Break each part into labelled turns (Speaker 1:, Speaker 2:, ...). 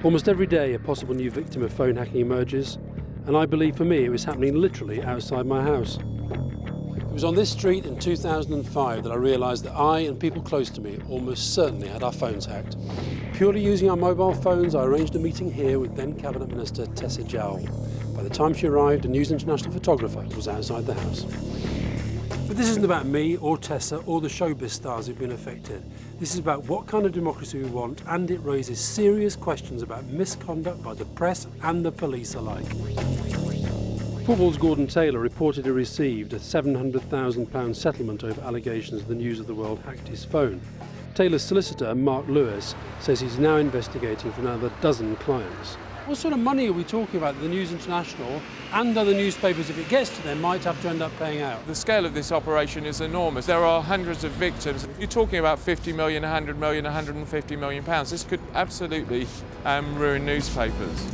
Speaker 1: Almost every day a possible new victim of phone hacking emerges, and I believe for me it was happening literally outside my house. It was on this street in 2005 that I realised that I and people close to me almost certainly had our phones hacked. Purely using our mobile phones, I arranged a meeting here with then Cabinet Minister Tessa Jowell. By the time she arrived, a News International photographer was outside the house. But this isn't about me or Tessa or the showbiz stars who've been affected. This is about what kind of democracy we want, and it raises serious questions about misconduct by the press and the police alike. Football's Gordon Taylor reportedly received a £700,000 settlement over allegations the News of the World hacked his phone. Taylor's solicitor, Mark Lewis, says he's now investigating for another dozen clients. What sort of money are we talking about that the News International and other newspapers, if it gets to them, might have to end up paying out?
Speaker 2: The scale of this operation is enormous. There are hundreds of victims. You're talking about 50 million, 100 million, 150 million pounds. This could absolutely ruin newspapers.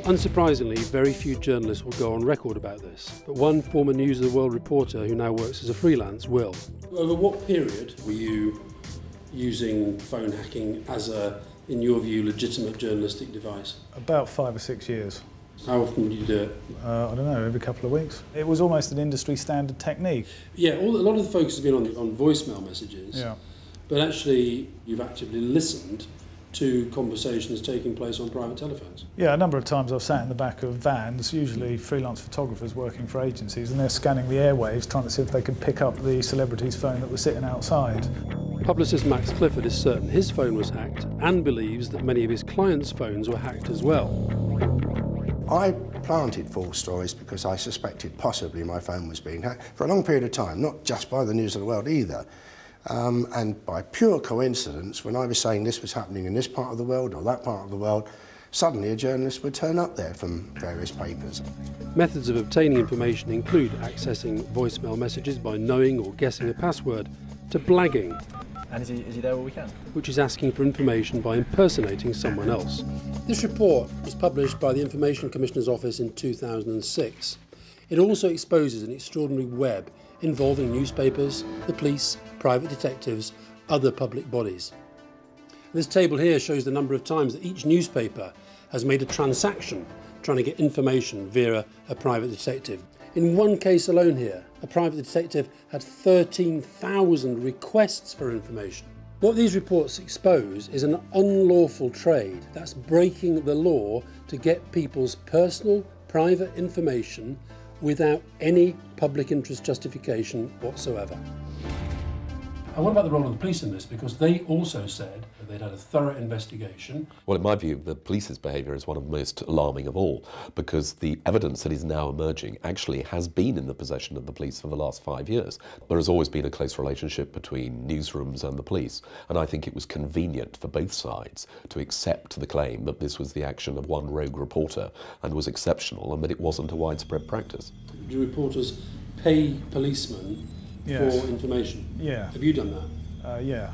Speaker 1: Unsurprisingly, very few journalists will go on record about this, but one former News of the World reporter who now works as a freelance will. Over what period were you using phone hacking as a, in your view, legitimate journalistic device?
Speaker 3: About 5 or 6 years.
Speaker 1: How often would you do it?
Speaker 3: I don't know, every couple of weeks. It was almost an industry standard technique.
Speaker 1: Yeah, a lot of the focus has been on voicemail messages,
Speaker 3: Yeah.
Speaker 1: but actually you've actively listened to conversations taking place on private telephones.
Speaker 3: Yeah, a number of times I've sat in the back of vans, usually freelance photographers working for agencies, and they're scanning the airwaves trying to see if they could pick up the celebrity's phone that was sitting outside.
Speaker 1: Publicist Max Clifford is certain his phone was hacked and believes that many of his clients' phones were hacked as well.
Speaker 4: I planted false stories because I suspected possibly my phone was being hacked for a long period of time, not just by the News of the World either. And by pure coincidence, when I was saying this was happening in this part of the world or that part of the world, suddenly a journalist would turn up there from various papers.
Speaker 1: Methods of obtaining information include accessing voicemail messages by knowing or guessing a password, to blagging.
Speaker 5: And is he there all weekend?
Speaker 1: Which is asking for information by impersonating someone else. This report was published by the Information Commissioner's Office in 2006. It also exposes an extraordinary web involving newspapers, the police, private detectives, other public bodies. This table here shows the number of times that each newspaper has made a transaction trying to get information via a private detective. In one case alone here, a private detective had 13,000 requests for information. What these reports expose is an unlawful trade that's breaking the law to get people's personal, private information without any public interest justification whatsoever. And what about the role of the police in this? Because they also said that they'd had a thorough investigation.
Speaker 6: Well, in my view, the police's behaviour is one of the most alarming of all, because the evidence that is now emerging actually has been in the possession of the police for the last 5 years. There has always been a close relationship between newsrooms and the police, and I think it was convenient for both sides to accept the claim that this was the action of one rogue reporter and was exceptional, and that it wasn't a widespread practice.
Speaker 1: Do reporters pay policemen for information?
Speaker 3: Yeah.
Speaker 1: Have you done that?
Speaker 3: Yeah.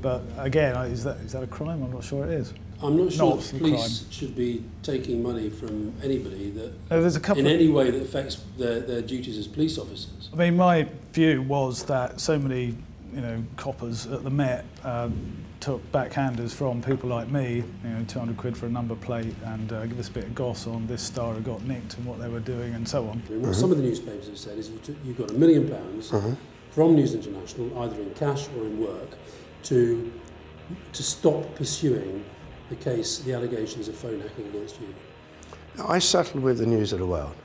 Speaker 3: But again, is that a crime? I'm not sure it is.
Speaker 1: I'm not sure that police should be taking money from anybody that, in any way that affects their duties as police officers.
Speaker 3: I mean, my view was that so many, coppers at the Met took backhanders from people like me, 200 quid for a number plate and give us a bit of goss on this star who got nicked and what they were doing and so on.
Speaker 1: What some of the newspapers have said is you got £1 million from News International, either in cash or in work, to stop pursuing the case, the allegations of phone hacking against you.
Speaker 4: I settled with the News of the World.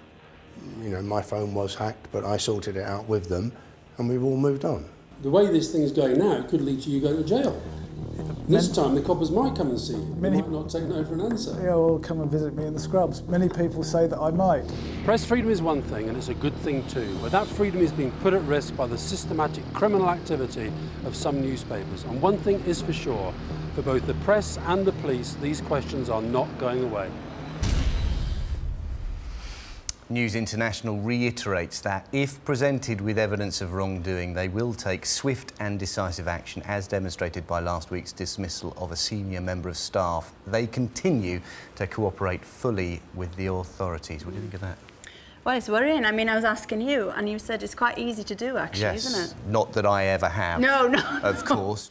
Speaker 4: My phone was hacked, but I sorted it out with them, and we've all moved on. The
Speaker 1: way this thing is going now, it could lead to you going to jail. This time the coppers might come and see you. They might not take no for an answer.
Speaker 3: Yeah, well, come and visit me in the scrubs. Many people say that I might.
Speaker 1: Press freedom is one thing, and it's a good thing too, but that freedom is being put at risk by the systematic criminal activity of some newspapers. And one thing is for sure, for both the press and the police, these questions are not going away.
Speaker 7: News International reiterates that if presented with evidence of wrongdoing, they will take swift and decisive action, as demonstrated by last week's dismissal of a senior member of staff. They continue to cooperate fully with the authorities. What do you think of that?
Speaker 8: Well, it's worrying. I mean, I was asking you, and you said it's quite easy to do, actually,
Speaker 7: yes,
Speaker 8: isn't it?
Speaker 7: Not that I ever have.
Speaker 8: No, no.
Speaker 7: Of course.